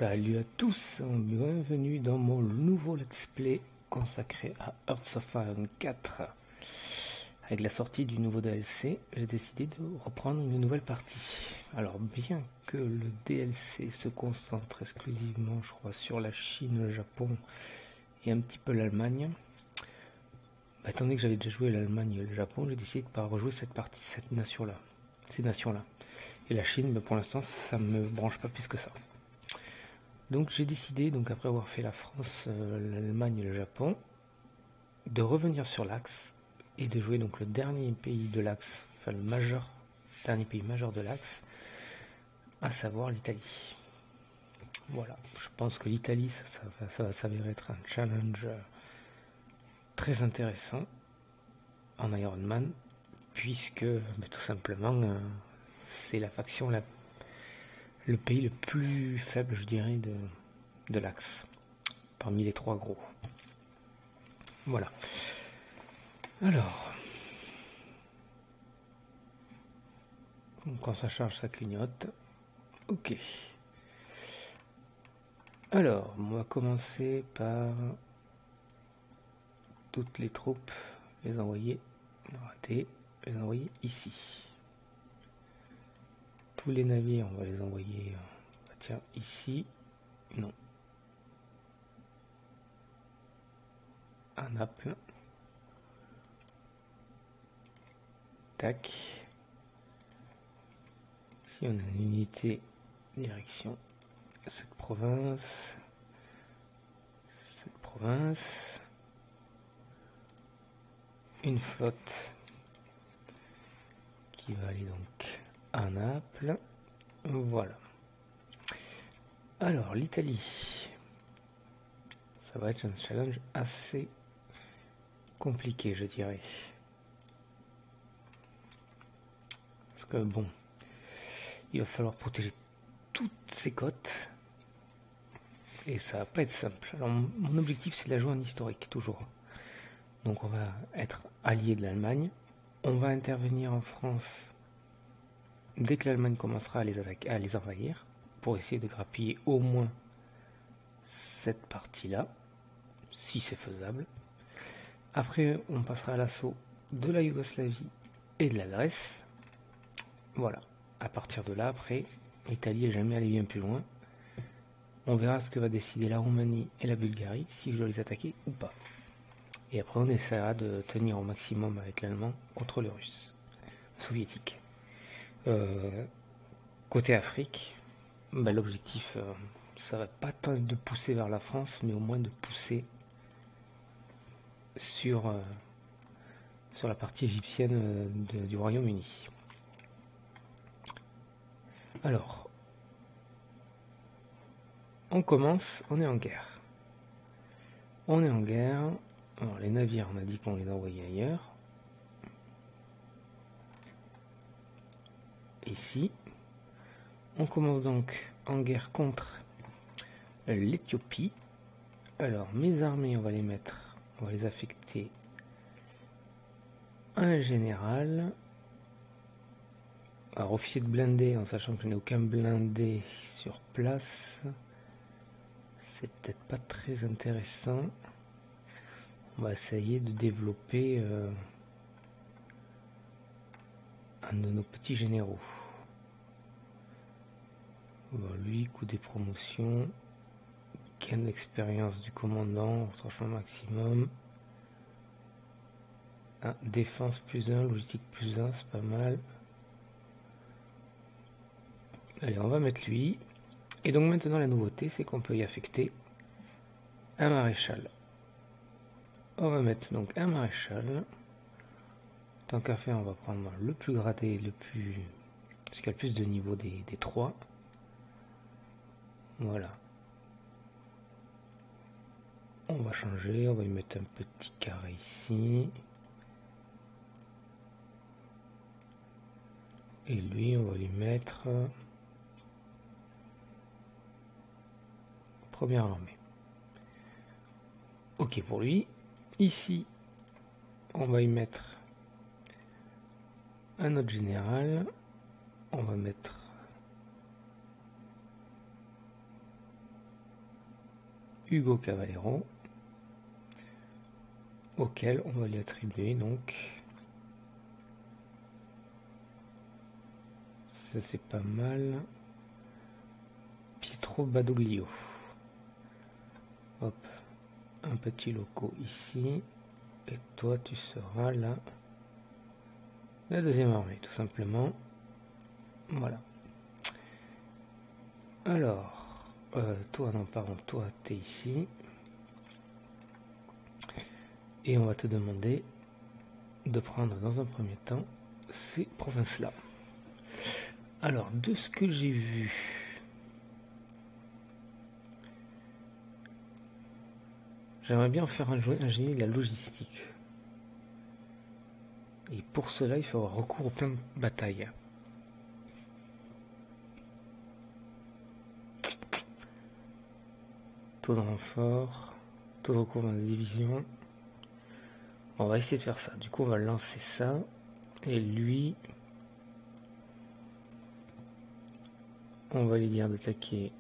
Salut à tous, bienvenue dans mon nouveau let's play consacré à Hearts of Iron 4. Avec la sortie du nouveau DLC, j'ai décidé de reprendre une nouvelle partie. Alors bien que le DLC se concentre exclusivement, je crois, sur la Chine, le Japon et un petit peu l'Allemagne, étant donné que j'avais déjà joué l'Allemagne et le Japon, j'ai décidé de ne pas rejouer cette partie, ces nations-là. Et la Chine, pour l'instant, ça me branche pas plus que ça. Donc j'ai décidé, donc après avoir fait la France, l'Allemagne et le Japon, de revenir sur l'Axe et de jouer donc le dernier pays de l'Axe, enfin dernier pays majeur de l'Axe, à savoir l'Italie. Voilà, je pense que l'Italie, ça va s'avérer être un challenge très intéressant en Iron Man, puisque tout simplement c'est la faction le pays le plus faible, je dirais, de l'Axe, parmi les trois gros. Voilà. Alors, quand ça charge, ça clignote. Ok. Alors, on va commencer par toutes les troupes, les envoyer, rater, les envoyer ici. Tous les navires, on va les envoyer, tiens, ici, non. À Naples. Tac. Ici, on a une unité direction cette province. Une flotte qui va aller donc à Naples. Voilà. Alors, l'Italie. Ça va être un challenge assez compliqué, je dirais. Parce que bon, il va falloir protéger toutes ces côtes. Et ça va pas être simple. Alors, mon objectif, c'est de la jouer en historique, toujours. Donc, on va être allié de l'Allemagne. On va intervenir en France dès que l'Allemagne commencera à les envahir, pour essayer de grappiller au moins cette partie-là, si c'est faisable. Après, on passera à l'assaut de la Yougoslavie et de la Grèce. Voilà. À partir de là, après, l'Italie n'est jamais allée bien plus loin. On verra ce que va décider la Roumanie et la Bulgarie, si je dois les attaquer ou pas. Et après, on essaiera de tenir au maximum avec l'Allemand contre le Russe soviétique. Côté Afrique, l'objectif, ça va pas tant de pousser vers la France, mais au moins de pousser sur la partie égyptienne du Royaume-Uni. Alors, on commence, on est en guerre. Alors, les navires, on a dit qu'on les envoyait ailleurs. Ici, on commence donc en guerre contre l'Éthiopie. Alors, mes armées, on va les affecter à un général. Alors, officier de blindé, en sachant que je n'ai aucun blindé sur place, c'est peut-être pas très intéressant. On va essayer de développer un de nos petits généraux. Bon, lui, coup des promotions, gain d'expérience du commandant, retranchement maximum. Ah, défense +1, logistique +1, c'est pas mal. Allez, on va mettre lui. Et donc maintenant, la nouveauté, c'est qu'on peut y affecter un maréchal. On va mettre donc un maréchal. Tant qu'à faire, on va prendre le plus gradé, ce qui a le plus de niveau des trois. Voilà. On va changer, on va y mettre un petit carré ici. Et lui, on va lui mettre première armée. Ok pour lui. Ici, on va y mettre un autre général. On va mettre Hugo Cavallero, auquel on va lui attribuer donc, ça c'est pas mal, Pietro Badoglio. Hop, un petit loco ici, et toi tu seras là, la deuxième armée tout simplement. Voilà. Alors, toi non pardon, toi t'es ici. Et on va te demander de prendre dans un premier temps ces provinces-là. Alors, de ce que j'ai vu, j'aimerais bien faire un génie de la logistique. Et pour cela, il faut avoir recours au plan de bataille. Taux de renfort, taux de recours dans la division. On va essayer de faire ça. Du coup, on va lancer ça. Et lui, on va lui dire d'attaquer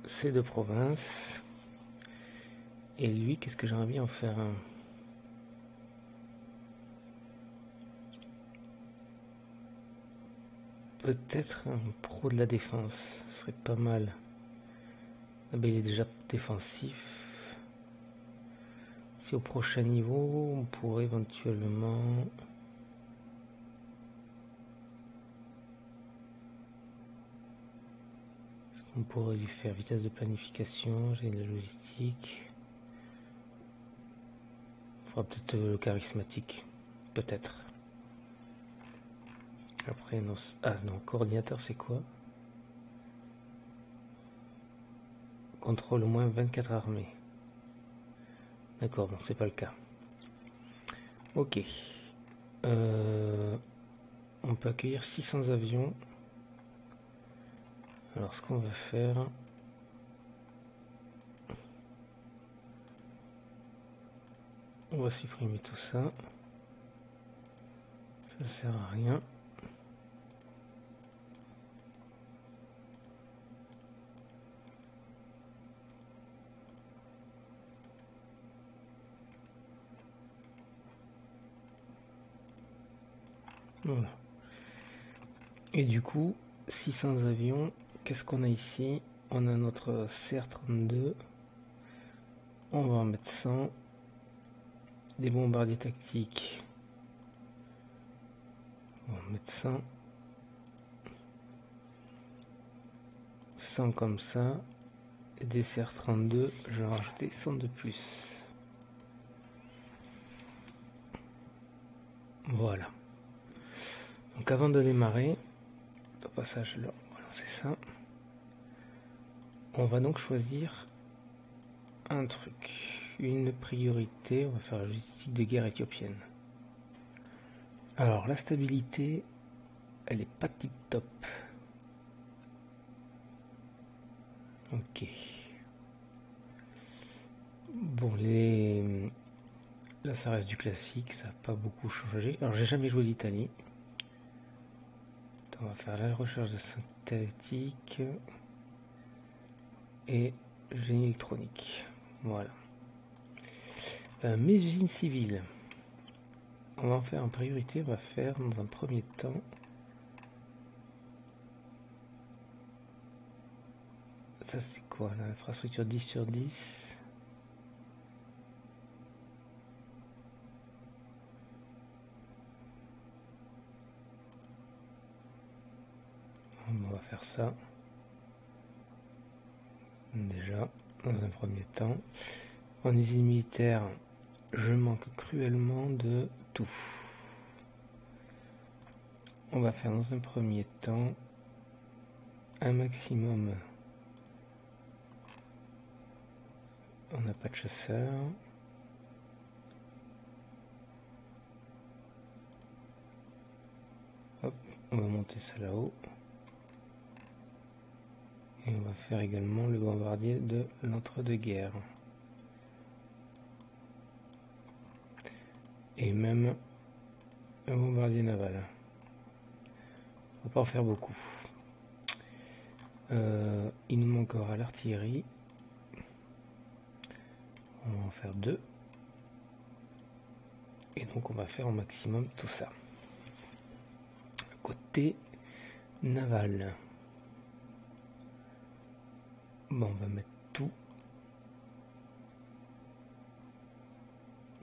ces deux provinces. Et lui, qu'est-ce que j'aimerais bien en faire un... Peut-être un pro de la défense. Ce serait pas mal. Ah ben, il est déjà défensif. Si au prochain niveau, on pourrait éventuellement... On pourrait lui faire vitesse de planification, j'ai de la logistique. Il faudra peut-être le charismatique. Peut-être. Après, non... Ah non, coordinateur c'est quoi? Contrôle au moins 24 armées. D'accord, bon, c'est pas le cas. Ok. On peut accueillir 600 avions. Alors, ce qu'on va faire... On va supprimer tout ça. Ça sert à rien. Voilà. Et du coup, 600 avions, qu'est-ce qu'on a ici? On a notre CR-32. On va en mettre 100. Des bombardiers tactiques. On va en mettre 100. 100 comme ça. Et des CR-32, je vais en rajouter 100 de plus. Voilà. Donc avant de démarrer, au passage là, on va lancer ça. On va donc choisir un truc, une priorité. On va faire la logistique de guerre éthiopienne. Alors la stabilité, elle est pas tip top. Ok. Bon, là ça reste du classique, ça n'a pas beaucoup changé. Alors j'ai jamais joué l'Italie. On va faire la recherche de synthétique et génie électronique. Voilà. Mes usines civiles. On va en faire en priorité. On va faire dans un premier temps ça, c'est quoi l'infrastructure 10 sur 10. On va faire ça déjà dans un premier temps. En usine militaire, je manque cruellement de tout. On va faire dans un premier temps un maximum. On n'a pas de chasseur. Hop, on va monter ça là-haut. Et on va faire également le bombardier de l'entre-deux-guerres. Et même un bombardier naval. On va pas en faire beaucoup. Il nous manquera l'artillerie. On va en faire 2. Et donc on va faire au maximum tout ça. Côté naval. Bon, on va mettre tout.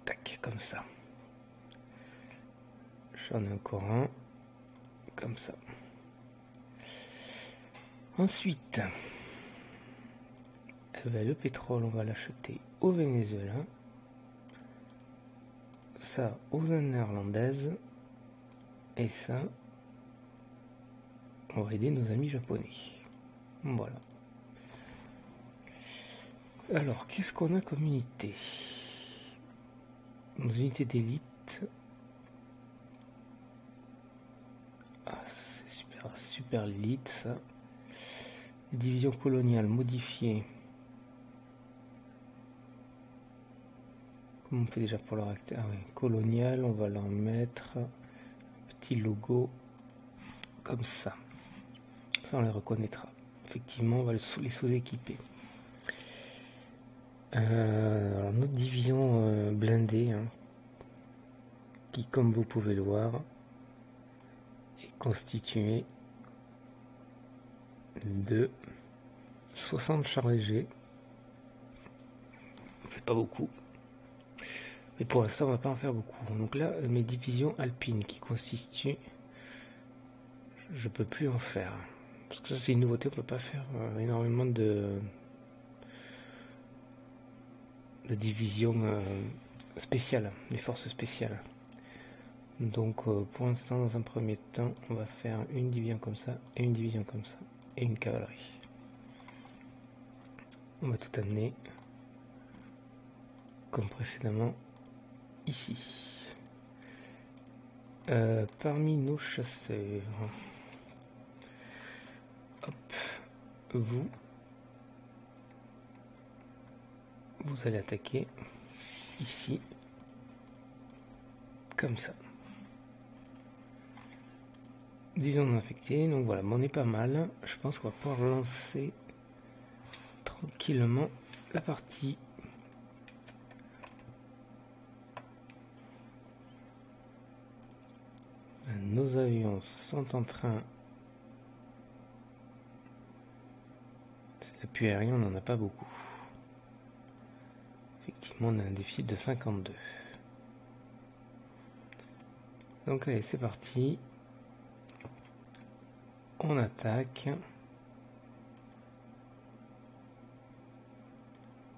Tac, comme ça. J'en ai encore un. Comme ça. Ensuite, le pétrole, on va l'acheter au Venezuela. Ça aux Indes néerlandaises. Et ça, on va aider nos amis japonais. Voilà. Alors, qu'est-ce qu'on a comme unité? Nos unités d'élite. Ah, c'est super l'élite, ça. Division coloniale modifiée. Comment on fait déjà pour leur acte? Ah oui, colonial, on va leur mettre petit logo comme ça. Ça, on les reconnaîtra. Effectivement, on va les sous-équiper. Alors, notre division blindée, hein, qui, comme vous pouvez le voir, est constituée de 60 chars légers. C'est pas beaucoup. Mais pour l'instant, on va pas en faire beaucoup. Donc là, mes divisions alpines qui constituent... Je peux plus en faire. Parce que ça, c'est une nouveauté. On peut pas faire énormément de divisions spéciales, des forces spéciales. Donc pour l'instant, dans un premier temps, on va faire une division comme ça, et une division comme ça, et une cavalerie. On va tout amener comme précédemment ici. Parmi nos chasseurs, hop, vous allez attaquer ici, comme ça. Division non infectée, donc voilà, on est pas mal. Je pense qu'on va pouvoir lancer tranquillement la partie. Nos avions sont en train... L'appui aérien, on n'en a pas beaucoup. Effectivement, on a un déficit de 52. Donc allez, c'est parti. On attaque.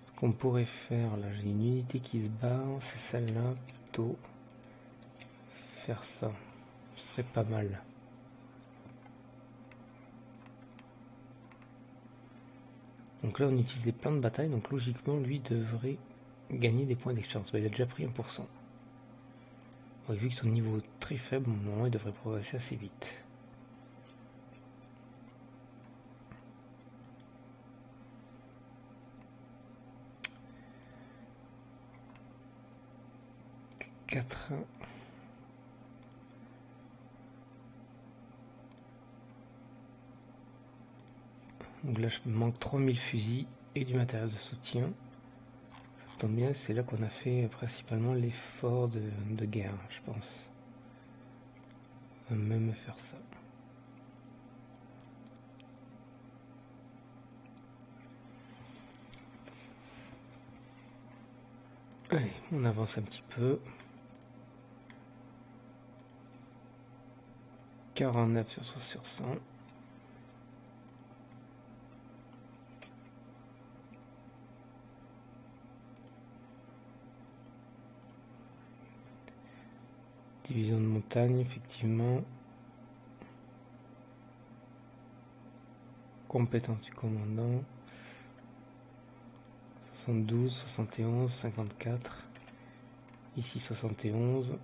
Ce qu'on pourrait faire, là j'ai une unité qui se barre, c'est celle-là plutôt. Faire ça, ce serait pas mal. Donc là on utilise les plans de bataille, donc logiquement lui devrait gagner des points d'expérience. Il a déjà pris 1%. Bon, vu que son niveau est très faible, normalement il devrait progresser assez vite. Donc là je me manque 3000 fusils et du matériel de soutien. Ça tombe bien, c'est là qu'on a fait principalement l'effort de guerre, je pense. On va même faire ça. Allez, on avance un petit peu. 49 sur 100. Division de montagne, effectivement. Compétence du commandant. 72, 71, 54. Ici 71.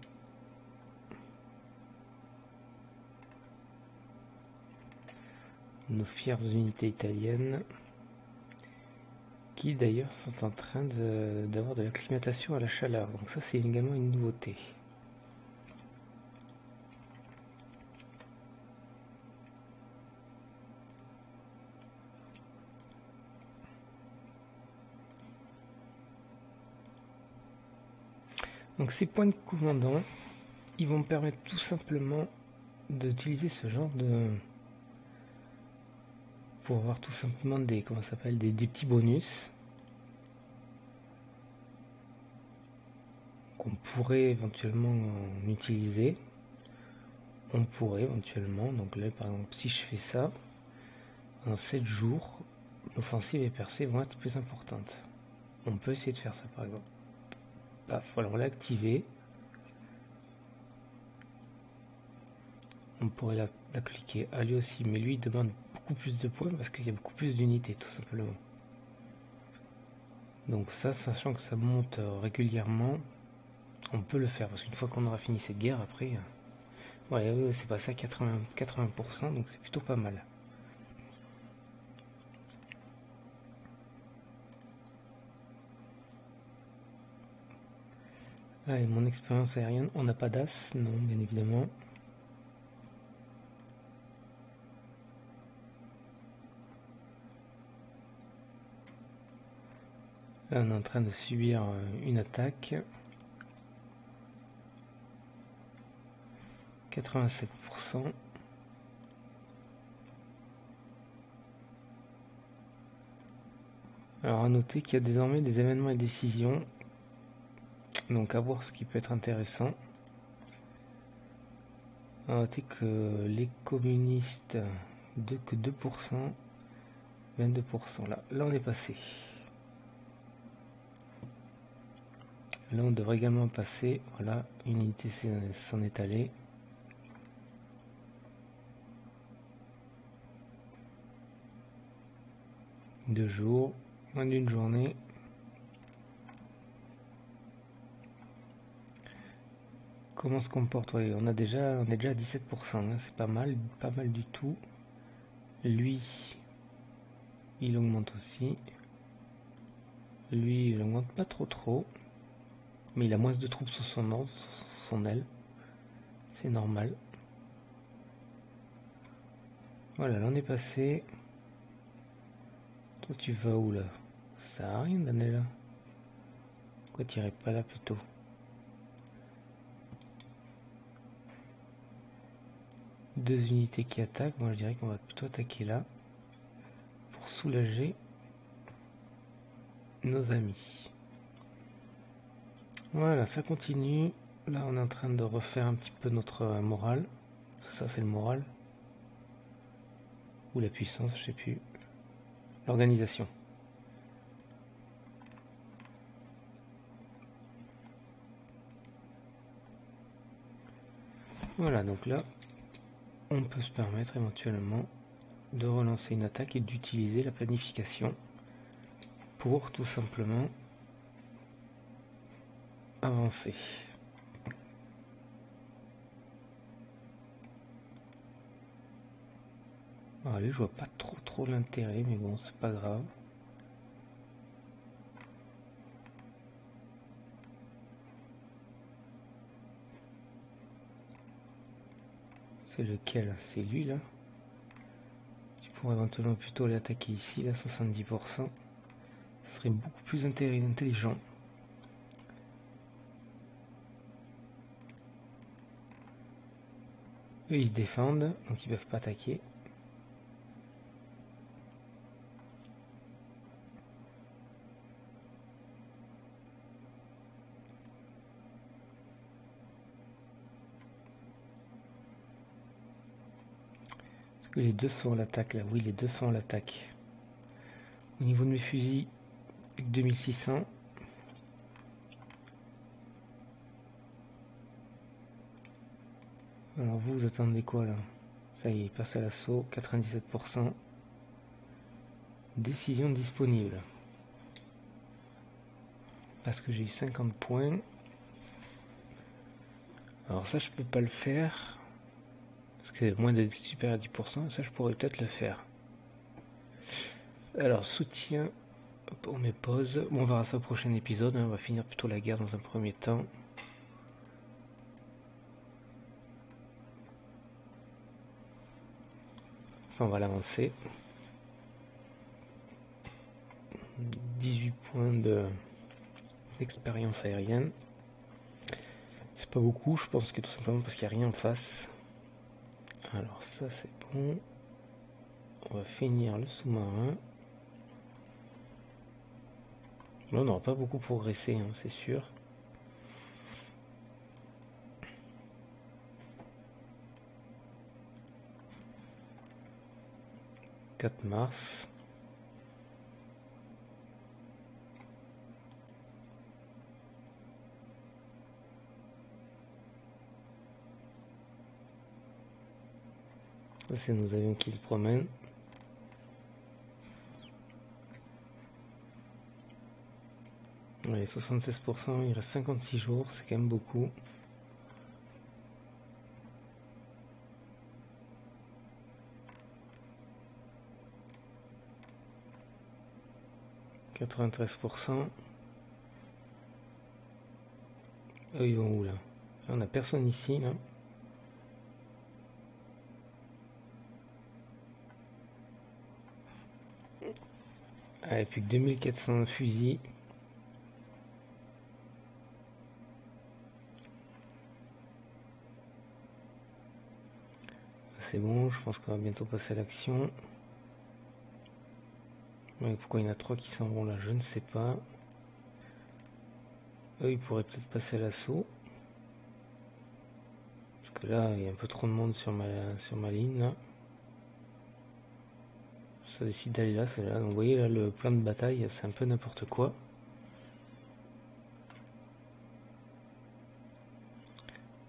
Nos fières unités italiennes. Qui d'ailleurs sont en train d'avoir de l'acclimatation à la chaleur. Donc ça c'est également une nouveauté. Donc ces points de commandant, ils vont me permettre tout simplement d'utiliser ce genre de... pour avoir tout simplement des... comment ça s'appelle, des petits bonus qu'on pourrait éventuellement en utiliser. On pourrait éventuellement, donc là par exemple si je fais ça, en 7 jours, l'offensive et percée vont être plus importantes. On peut essayer de faire ça par exemple. Paf, voilà, on l'a activé. On pourrait la cliquer à lui aussi, mais lui il demande beaucoup plus de points parce qu'il y a beaucoup plus d'unités tout simplement. Donc ça, sachant que ça monte régulièrement, on peut le faire parce qu'une fois qu'on aura fini cette guerre, après, ouais, c'est passé à 80%, donc c'est plutôt pas mal. Allez, mon expérience aérienne, on n'a pas d'as, non, bien évidemment. Là, on est en train de subir une attaque. 87%. Alors à noter qu'il y a désormais des événements et décisions. Donc à voir ce qui peut être intéressant. À noter que les communistes, que 2%, 22%. Là on est passé. Là on devrait également passer. Voilà, une unité s'en est allée. Deux jours, moins d'une journée. Comment se comporte? Ouais, on est déjà à 17%, hein, c'est pas mal du tout. Lui, il augmente aussi. Lui, il augmente pas trop. Mais il a moins de troupes sous son ordre, sous son aile. C'est normal. Voilà, là on est passé. Toi tu vas où là? Ça sert à rien d'aller là. Pourquoi tu irais pas là plutôt? Deux unités qui attaquent. Moi je dirais qu'on va plutôt attaquer là. Pour soulager nos amis. Voilà, ça continue. Là on est en train de refaire un petit peu notre morale. Ça c'est le moral. Ou la puissance, je sais plus. L'organisation. Voilà, donc là, on peut se permettre éventuellement de relancer une attaque et d'utiliser la planification pour tout simplement avancer. Allez, je vois pas trop l'intérêt, mais bon, c'est pas grave. C'est lequel? C'est lui là. Tu pourrais éventuellement plutôt l'attaquer ici, là, 70%. Ça serait beaucoup plus intelligent. Eux ils se défendent, donc ils peuvent pas attaquer. Les deux sont à l'attaque là, oui les deux sont à l'attaque. Au niveau de mes fusils, 2600. Alors vous attendez quoi là? Ça y est, il passe à l'assaut, 97%. Décision disponible. Parce que j'ai eu 50 points. Alors ça je peux pas le faire. Parce que moins d'être supérieur à 10%, ça je pourrais peut-être le faire. Alors soutien pour mes pauses. Bon, on verra ça au prochain épisode, hein. On va finir plutôt la guerre dans un premier temps. Enfin, on va l'avancer. 18 points d'expérience aérienne. C'est pas beaucoup, je pense que tout simplement parce qu'il n'y a rien en face. Alors ça c'est bon. On va finir le sous-marin. Là, on n'aura pas beaucoup progressé, hein, c'est sûr. « 4 mars. Ça, c'est nos avions qui se promènent. Allez, 76%, il reste 56 jours, c'est quand même beaucoup. « 93%. Eux, ils vont où là? On n'a personne ici, là. Allez, plus que 2400 fusils. C'est bon, je pense qu'on va bientôt passer à l'action. Ouais, pourquoi il y en a 3 qui s'en vont là, je ne sais pas. Eux, ils pourraient peut-être passer à l'assaut. Parce que là, il y a un peu trop de monde sur ma ligne, là. Ça décide d'aller là, c'est là. Donc, vous voyez, là, le plan de bataille, c'est un peu n'importe quoi.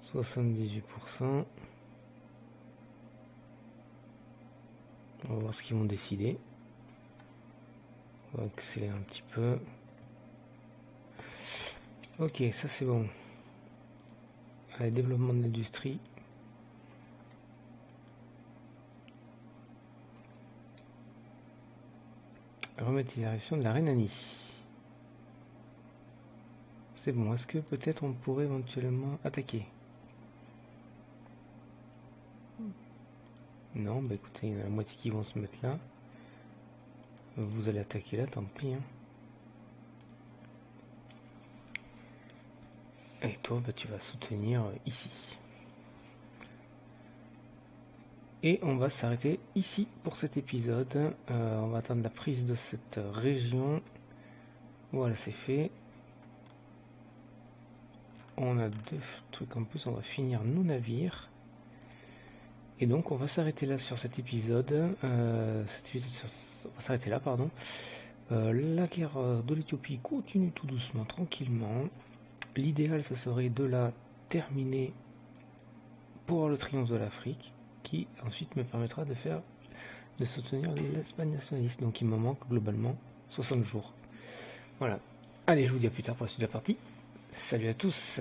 « 78%. » On va voir ce qu'ils vont décider. On va accélérer un petit peu. Ok, ça c'est bon. Allez, développement de l'industrie. Remonétisation de la Rhénanie. C'est bon, est-ce que peut-être on pourrait éventuellement attaquer? Non, bah écoutez, il y en a la moitié qui vont se mettre là. Vous allez attaquer là, tant pis. Hein. Et toi, bah, tu vas soutenir ici. Et on va s'arrêter ici pour cet épisode. On va attendre la prise de cette région. Voilà, c'est fait. On a 2 trucs en plus, on va finir nos navires. Et donc on va s'arrêter là sur cet épisode. On va s'arrêter là, pardon. La guerre de l'Éthiopie continue tout doucement, tranquillement. L'idéal, ce serait de la terminer pour le triomphe de l'Afrique, qui ensuite me permettra de soutenir l'Espagne nationaliste. Donc il me manque globalement 60 jours. Voilà. Allez, je vous dis à plus tard pour la suite de la partie. Salut à tous.